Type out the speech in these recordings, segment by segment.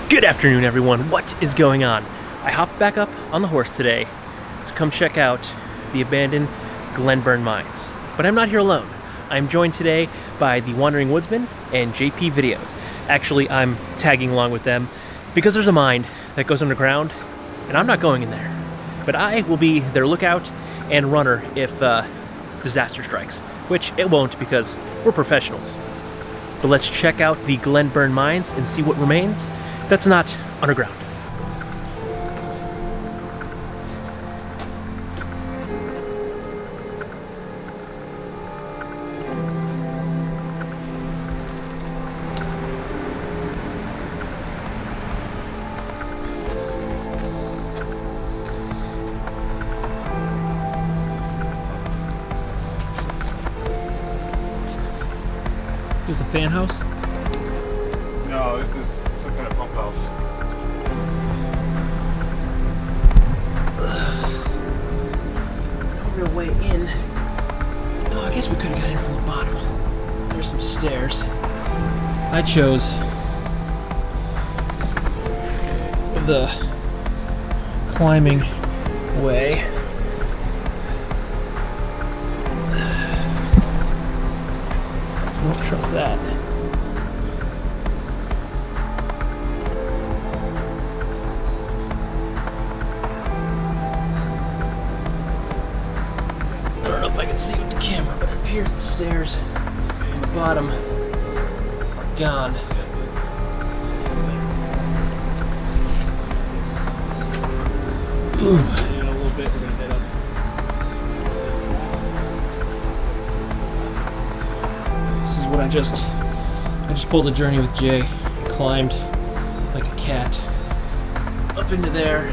Good afternoon, everyone. What is going on? I hopped back up on the horse today to come check out the abandoned Glenburn mines. But I'm not here alone. I'm joined today by the Wandering Woodsman and JP Videos. Actually, I'm tagging along with them because there's a mine that goes underground, and I'm not going in there. But I will be their lookout and runner if disaster strikes, which it won't because we're professionals. But let's check out the Glenburn mines and see what remains that's not underground. Is this a fan house? No, this is some kind of pump house. No real way in. Oh, I guess we could have got in from the bottom. There's some stairs. I chose the climbing way. I don't trust that. I don't know if I can see with the camera, but it appears the stairs on the bottom are gone. Ooh. Yeah, a little bit. We're gonna head up. This is what I just pulled a journey with Jay. Climbed like a cat up into there,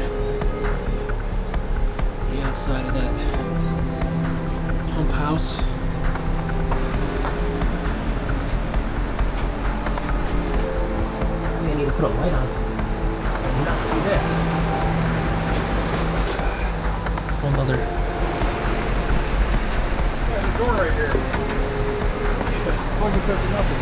the outside of that pump house. I need to put a light on. I do not see this. Whole other. There's a door right here. Wasn't expecting nothing.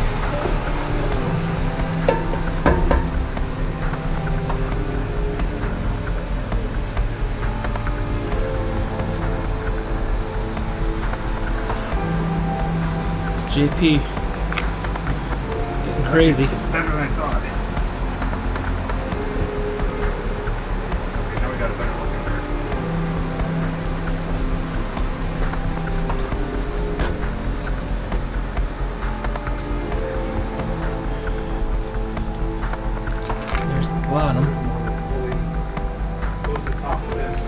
It's JP. Getting crazy. Better than I thought. Okay, now we got a better look in there. There's the bottom. Close the top of this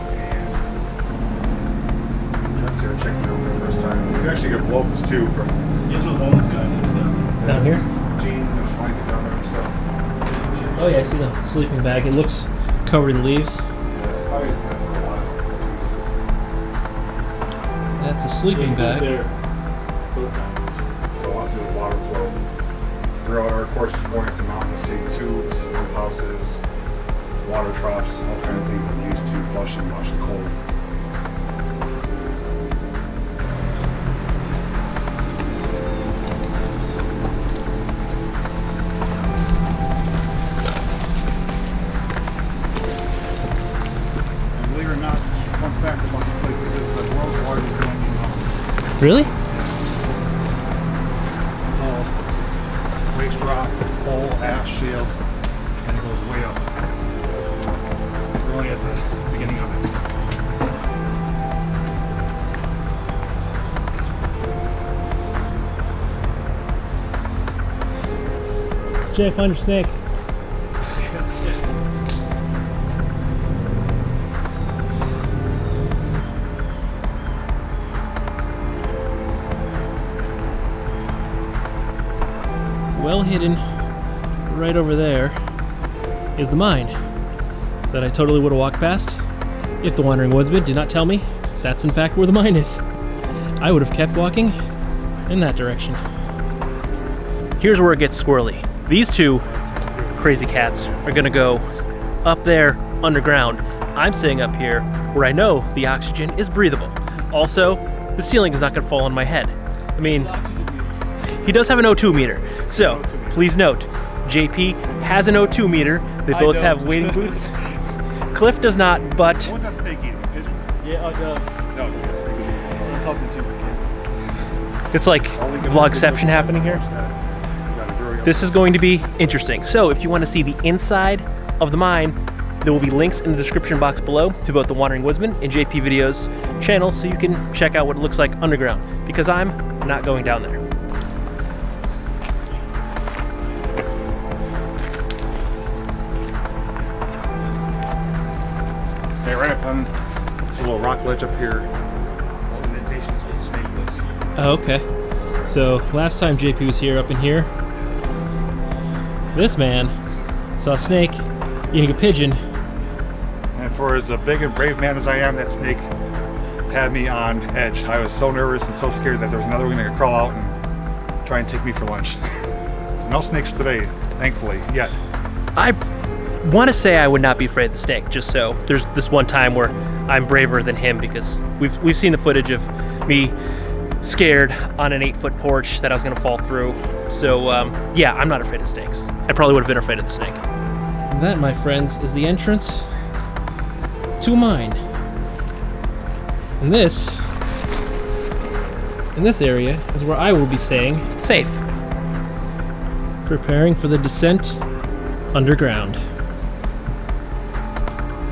and just here checking it over the first time. You can actually get locals too from this was homeless guy Down here? jeans and a blanket down there and stuff. Oh yeah, I see the sleeping bag. It looks covered in leaves. Yeah, probably been there for a while. That's a sleeping bag. Go out through the water flow. Throughout our courses going up the mountain, we'll see tubes, pump houses, water troughs, all kind of things that we use to flush and wash the coal. And believe it or not, fun fact about this place is the world's largest drinking mountain. Really? It's all waste rock, coal, ash, shale, and it goes way up. We're only at the beginning of it. Jay, find your snake. Well hidden right over there is the mine that I totally would have walked past if the Wandering Woodsman did not tell me that's in fact where the mine is. I would have kept walking in that direction. Here's where it gets squirrely. These two crazy cats are gonna go up there underground. I'm sitting up here where I know the oxygen is breathable. Also, the ceiling is not gonna fall on my head. I mean, he does have an O2 meter, so please note, JP has an O2 meter. They both have wading boots. Cliff does not, but... What's that snake eating? Pigeon? Yeah, No, I'm talking to you. it's like vlogception happening here. This is going to be interesting. So if you want to see the inside of the mine, there will be links in the description box below to both the Wandering Woodsman and JP Videos channels, so you can check out what it looks like underground, because I'm not going down there. Hey, right up on this little rock ledge up here. All the indentations where the snake was. Oh, okay. So last time JP was here, up in here, this man saw a snake eating a pigeon. And for as a big and brave man as I am, that snake had me on edge. I was so nervous and so scared that there was another one that could crawl out and try and take me for lunch. No snakes today, thankfully, yet. I want to say I would not be afraid of the snake, just so. There's this one time where I'm braver than him, because we've seen the footage of me scared on an 8-foot porch that I was going to fall through. So yeah, I'm not afraid of snakes. I probably would have been afraid of the snake. That, my friends, is the entrance to a mine. And this, in this area, is where I will be staying safe, preparing for the descent underground.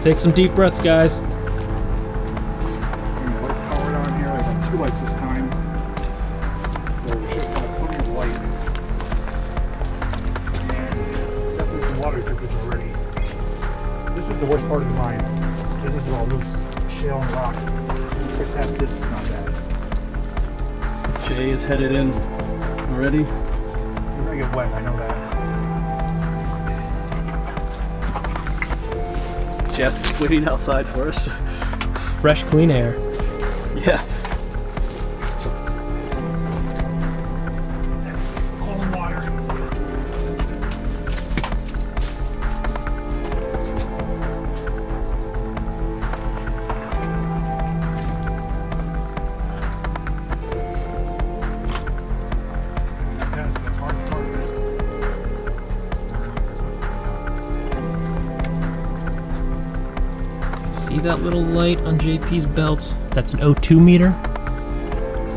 Take some deep breaths, guys. Lights powered on here. I got 2 lights this time. So we should have plenty of light. And definitely some water drippage already. This is the worst part of the mine. This is all loose shale and rock. Right past this is not bad. So Jay is headed in already. You're gonna get wet, I know that. Jeff is waiting outside for us. Fresh, clean air. Yeah. Cold water. That's the hardest part of it. See that little light on JP's belt? That's an O2 meter.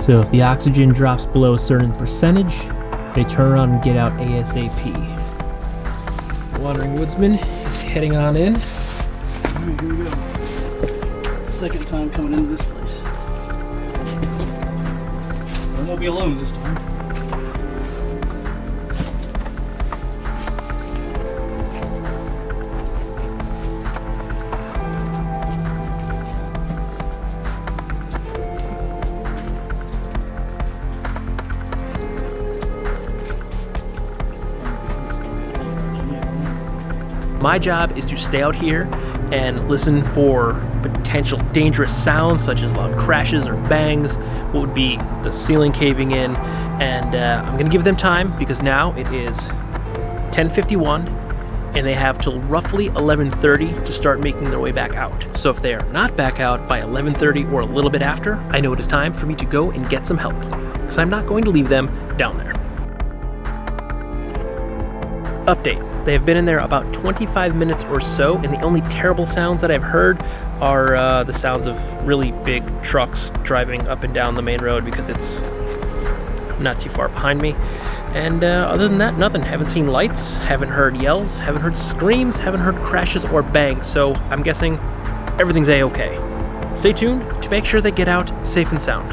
So if the oxygen drops below a certain percentage, they turn around and get out ASAP. The Wandering Woodsman is heading on in. Alright, here we go. Second time coming into this place. I won't be alone this time. My job is to stay out here and listen for potential dangerous sounds, such as loud crashes or bangs, what would be the ceiling caving in, and I'm going to give them time, because now it is 10:51 and they have till roughly 11:30 to start making their way back out. So if they are not back out by 11:30 or a little bit after, I know it is time for me to go and get some help, because I'm not going to leave them down there. Update. They have been in there about 25 minutes or so, and the only terrible sounds that I've heard are the sounds of really big trucks driving up and down the main road, because it's not too far behind me. And other than that, nothing. Haven't seen lights, haven't heard yells, haven't heard screams, haven't heard crashes or bangs, so I'm guessing everything's A-okay. Stay tuned to make sure they get out safe and sound.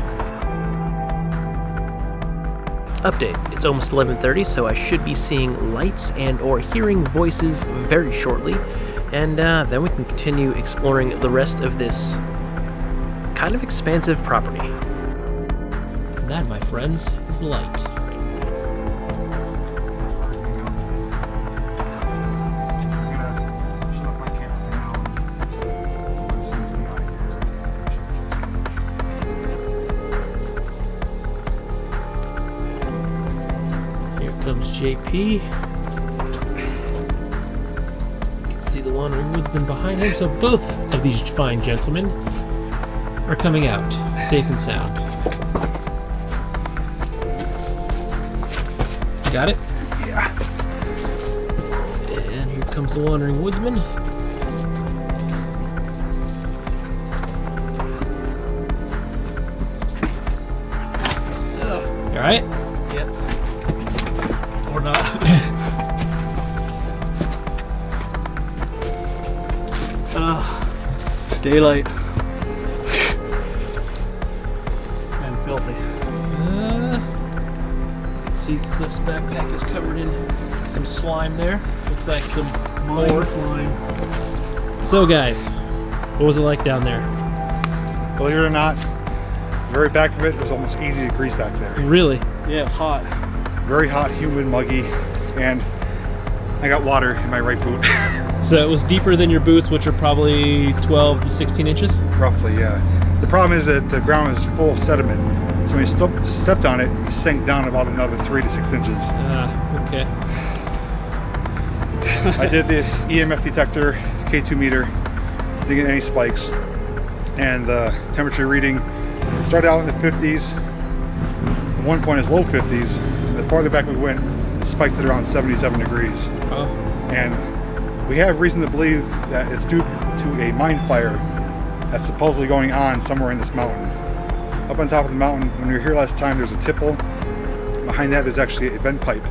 Update. It's almost 11:30, so I should be seeing lights and or hearing voices very shortly, and then we can continue exploring the rest of this kind of expansive property. And that, my friends, is light. Comes JP. You can see the Wandering Woodsman behind him, so both of these fine gentlemen are coming out safe and sound. Got it? Yeah. comes the wandering woodsman. You alright? Yep. Or not. Daylight. And filthy. See, Cliff's backpack is covered in some slime there. Looks like some More slime. So guys, what was it like down there? Believe it or not, the very back of it was almost 80 degrees back there. Really? Yeah, hot. Very hot, humid, muggy, and I got water in my right boot. So it was deeper than your boots, which are probably 12 to 16 inches? Roughly, yeah. The problem is that the ground is full of sediment, so when you stepped on it, you sank down about another 3 to 6 inches. Okay. I did the EMF detector, K2 meter, didn't get any spikes, and the temperature reading started out in the 50s, at one point it's low 50s, and the farther back we went, it spiked at around 77 degrees. Oh. And we have reason to believe that it's due to a mine fire that's supposedly going on somewhere in this mountain. Up on top of the mountain, when we were here last time, there's a tipple. Behind that, there's actually a vent pipe,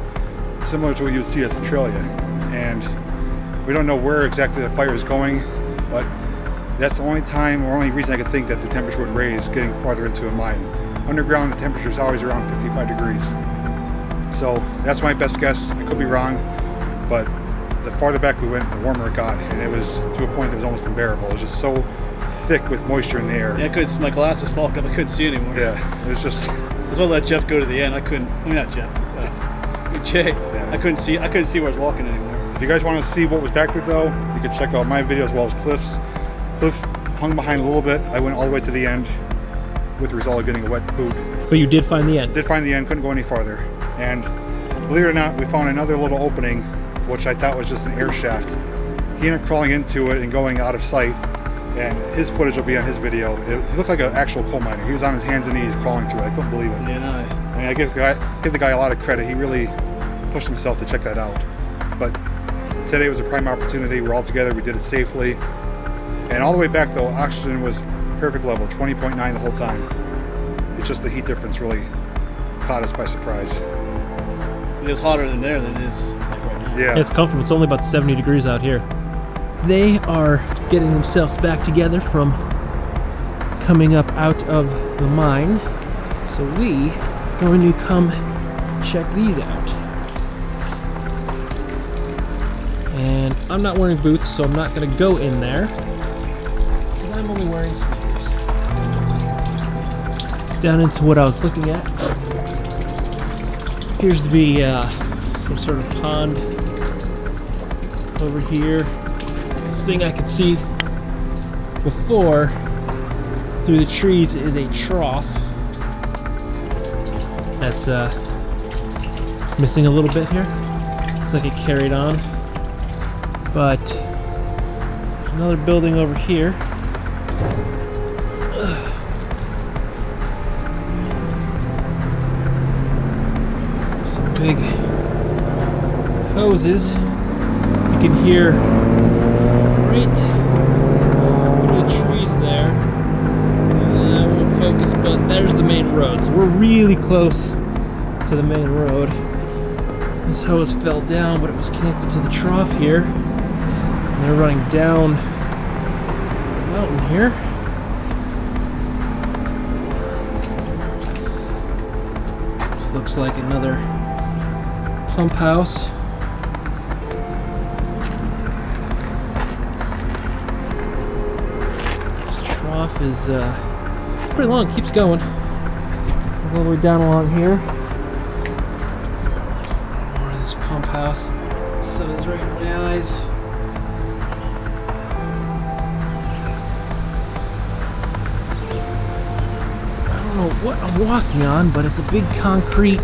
similar to what you would see at Centralia. And we don't know where exactly the fire is going, but that's the only time or only reason I could think that the temperature would raise getting farther into a mine. Underground, the temperature is always around 55 degrees. So that's my best guess. I could be wrong, but the farther back we went, the warmer it got, and it was to a point that was almost unbearable. It was just so thick with moisture in the air. Yeah, I couldn't. My glasses fogged up. I couldn't see anymore. Yeah, it was just. That's why I let Jeff go to the end. I couldn't. I mean, not Jeff. Jay. Yeah. I couldn't see. I couldn't see where I was walking anymore. If you guys want to see what was back there, though, you can check out my video as well as Cliff's. Cliff hung behind a little bit. I went all the way to the end, with the result of getting a wet boot. But you did find the end? Did find the end. Couldn't go any farther. And believe it or not, we found another little opening, which I thought was just an air shaft. He ended up crawling into it and going out of sight, and his footage will be on his video. It looked like an actual coal miner. He was on his hands and knees crawling through it. I couldn't believe it. Yeah, no. I mean, I give the guy a lot of credit. He really pushed himself to check that out. But today was a prime opportunity. We're all together. We did it safely. And all the way back, though, oxygen was perfect level, 20.9 the whole time. It's just the heat difference really caught us by surprise. It was hotter than there than it is like right now. Yeah. It's comfortable. It's only about 70 degrees out here. They are getting themselves back together from coming up out of the mine. So we are going to come check these out. And I'm not wearing boots, so I'm not going to go in there, because I'm only wearing sneakers. Down into what I was looking at. Appears to be some sort of pond over here. This thing I could see before through the trees is a trough that's missing a little bit here. Looks like it carried on. But another building over here. Some big hoses. You can hear right through the trees there. I won't focus, but there's the main road. So we're really close to the main road. This hose fell down, but it was connected to the trough here. And they're running down the mountain here. This looks like another pump house. This trough is it's pretty long, it keeps going. Goes all the way down along here. More of this pump house. The sun is right in my eyes. I don't know what I'm walking on, but it's a big concrete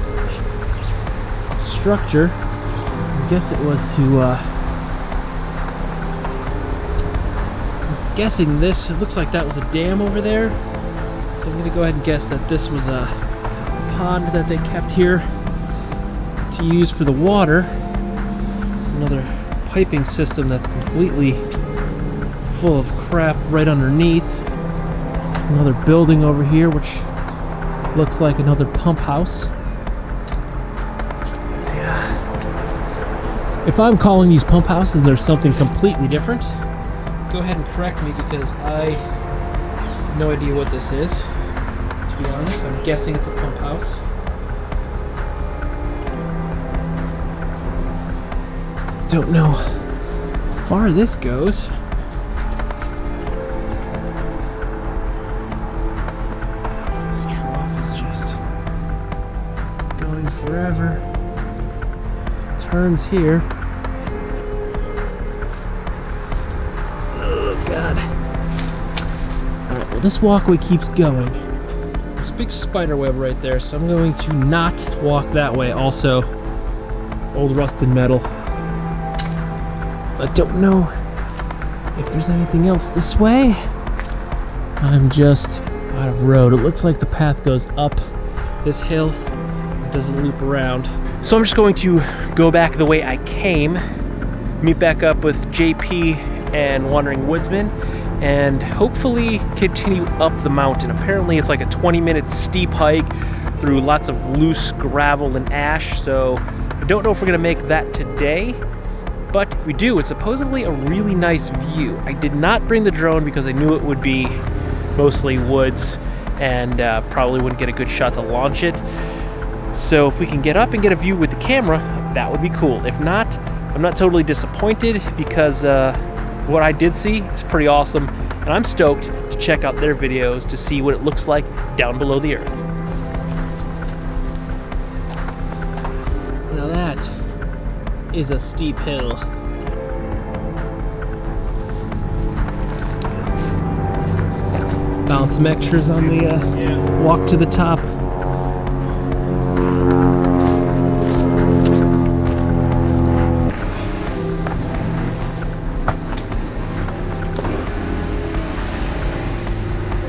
structure. I guess it was to I'm guessing this, it looks like that was a dam over there. So I'm gonna go ahead and guess that this was a pond that they kept here to use for the water. There's another piping system that's completely full of crap right underneath. Another building over here which looks like another pump house. Yeah. If I'm calling these pump houses and there's something completely different, go ahead and correct me, because I have no idea what this is. To be honest, I'm guessing it's a pump house. Don't know how far this goes. This trough is just going forever. Turns here. Oh God. Alright, well this walkway keeps going. There's a big spider web right there, so I'm going to not walk that way. Also, old rusted metal. I don't know if there's anything else this way. I'm just out of road. It looks like the path goes up this hill. It doesn't loop around. So I'm just going to go back the way I came, meet back up with JP and Wandering Woodsman, and hopefully continue up the mountain. Apparently it's like a 20-minute steep hike through lots of loose gravel and ash, so I don't know if we're gonna make that today. But if we do, it's supposedly a really nice view. I did not bring the drone because I knew it would be mostly woods and probably wouldn't get a good shot to launch it. So if we can get up and get a view with the camera, that would be cool. If not, I'm not totally disappointed, because what I did see is pretty awesome, and I'm stoked to check out their videos to see what it looks like down below the earth. Now that is a steep hill. Found some extras on the walk to the top.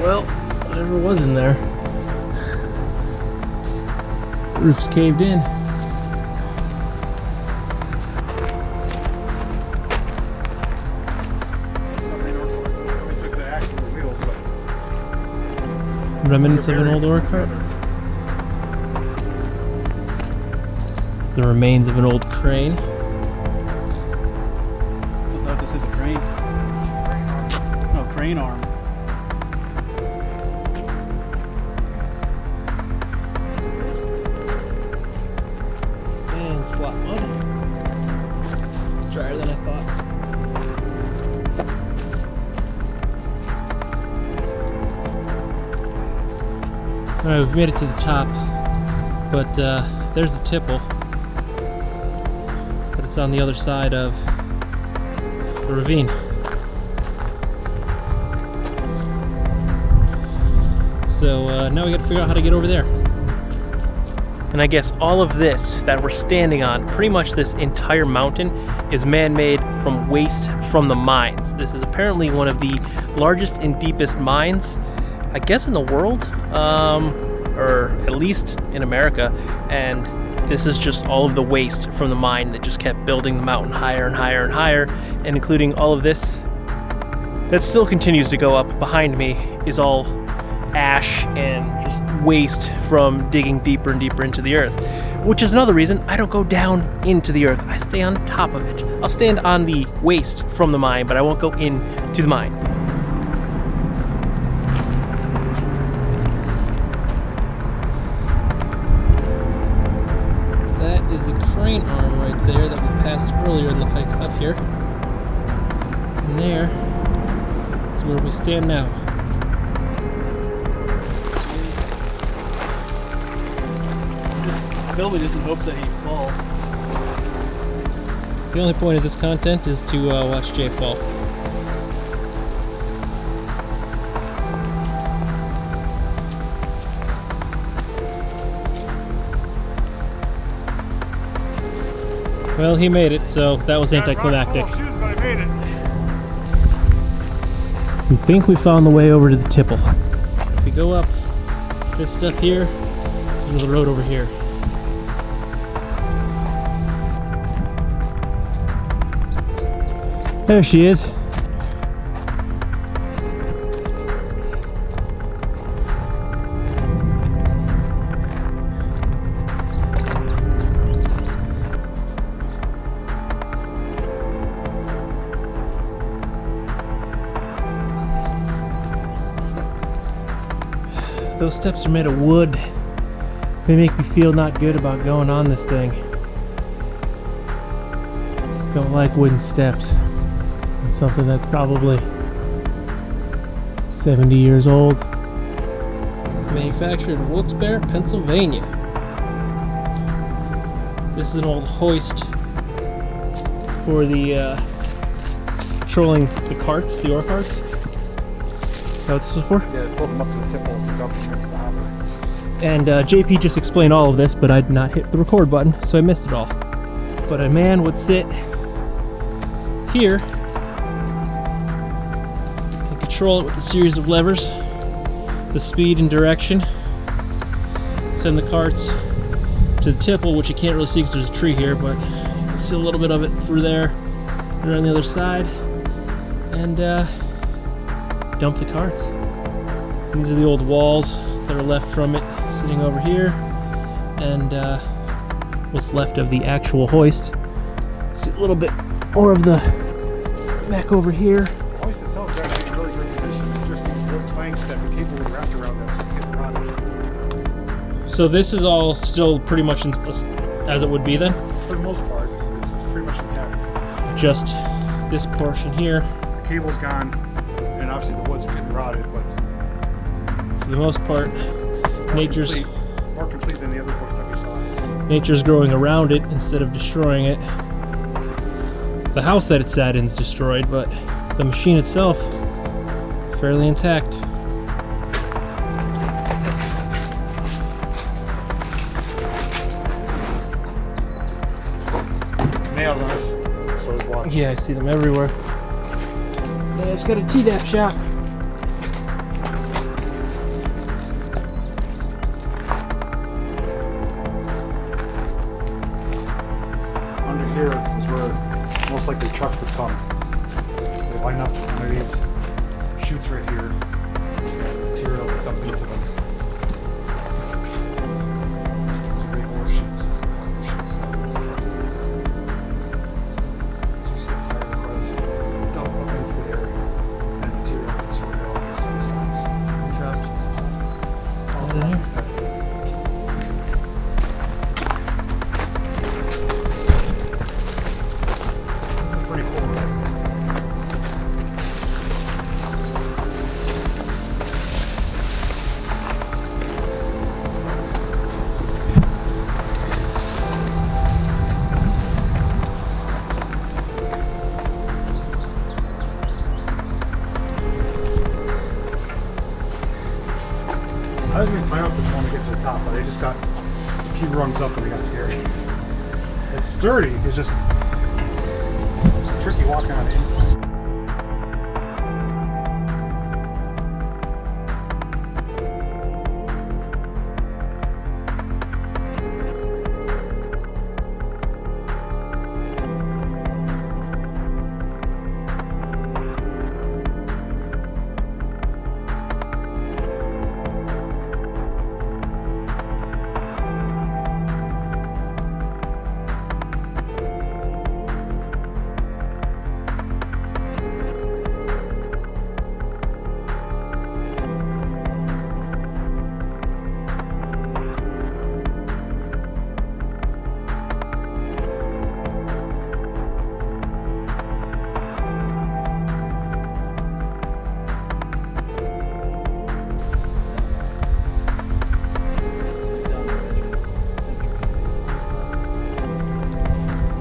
Well, whatever was in there. The roof's caved in. Remnants of an old ore cart? The remains of an old crane. I thought this is a crane. No, crane arm. And it's flat mud. Drier than I thought. Alright, we've made it to the top, but there's the tipple, but it's on the other side of the ravine. So now we gotta figure out how to get over there. And I guess all of this that we're standing on, pretty much this entire mountain, is man-made from waste from the mines. This is apparently one of the largest and deepest mines, I guess, in the world, or at least in America, and this is just all of the waste from the mine that just kept building the mountain higher and higher and higher, and including all of this that still continues to go up behind me is all ash and just waste from digging deeper and deeper into the earth, which is another reason I don't go down into the earth. I stay on top of it. I'll stand on the waste from the mine, but I won't go into the mine. Is the crane arm right there that we passed earlier in the hike up here. And there is where we stand now. Just filming this in hopes that he falls. The only point of this content is to watch Jay fall. Well, he made it, so that was anticlimactic. We think we found the way over to the tipple. If we go up this stuff here, there's the road over here. There she is. Those steps are made of wood. They make me feel not good about going on this thing. Don't like wooden steps. It's something that's probably 70 years old. Manufactured in Wilkes-Barre, Pennsylvania. This is an old hoist for the trolling the carts, the ore carts. Is that what this was for? Yeah, it pulls them up to the tip and dumps them into the hopper. And JP just explained all of this, but I did not hit the record button, so I missed it all. But a man would sit here and control it with a series of levers, the speed and direction, send the carts to the tipple, which you can't really see because there's a tree here, but you can see a little bit of it through there and on the other side, and dump the carts. These are the old walls that are left from it, sitting over here, and what's left of the actual hoist. See a little bit more of the back over here. The hoist itself is actually in really good condition. It's just these wood planks that the cable was wrapped around that, so it's getting rotted. So this is all still pretty much as it would be then? For the most part, it's pretty much intact. Just this portion here. The cable's gone, and obviously the wood's getting rotted, but for the most part, nature's more complete than the other hoist that we saw. Nature's growing around it instead of destroying it. The house that it sat in is destroyed, but the machine itself fairly intact. Nails on this, so it's watch. Yeah, I see them everywhere. Yeah, it's got a TDAP shop. Under here is where most likely trucks would come. They line up under these chutes right here. Material that's up into them. These are big ore chutes. So you see higher cars dump up into there, and material gets sorted out on the sides. Trucks. All in here. I was going to climb up this one to get to the top, but I just got a few rungs up and I got scared. It's sturdy, it's just tricky walking on the incline.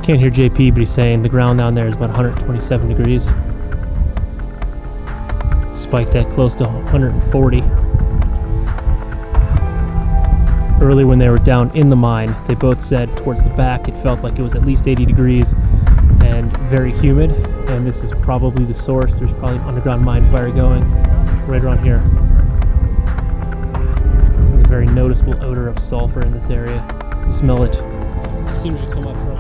Can't hear JP, but he's saying the ground down there is about 127 degrees. Spiked that close to 140. Earlier when they were down in the mine, they both said towards the back it felt like it was at least 80 degrees and very humid, and this is probably the source. There's probably an underground mine fire going right around here. There's a very noticeable odor of sulfur in this area. Smell it as soon as you come up from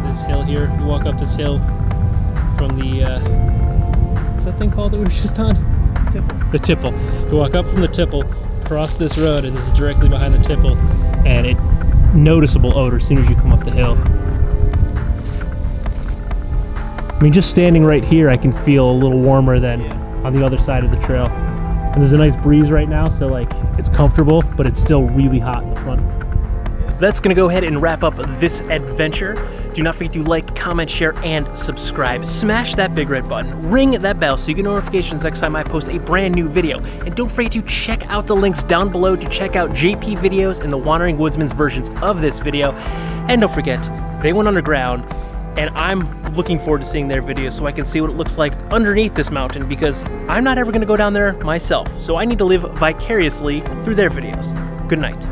this hill here. You walk up this hill from the, what's that thing called that we were just on? Tipple. The tipple. You walk up from the tipple, cross this road, and this is directly behind the tipple, and it noticeable odor as soon as you come up the hill. I mean, just standing right here, I can feel a little warmer than on the other side of the trail. And there's a nice breeze right now, so like it's comfortable, but it's still really hot in the front. That's gonna go ahead and wrap up this adventure. Do not forget to like, comment, share, and subscribe. Smash that big red button, ring that bell so you get notifications next time I post a brand new video. And don't forget to check out the links down below to check out JP videos and the Wandering Woodsman's versions of this video. And don't forget, they went underground, and I'm looking forward to seeing their videos so I can see what it looks like underneath this mountain, because I'm not ever gonna go down there myself, so I need to live vicariously through their videos. Good night.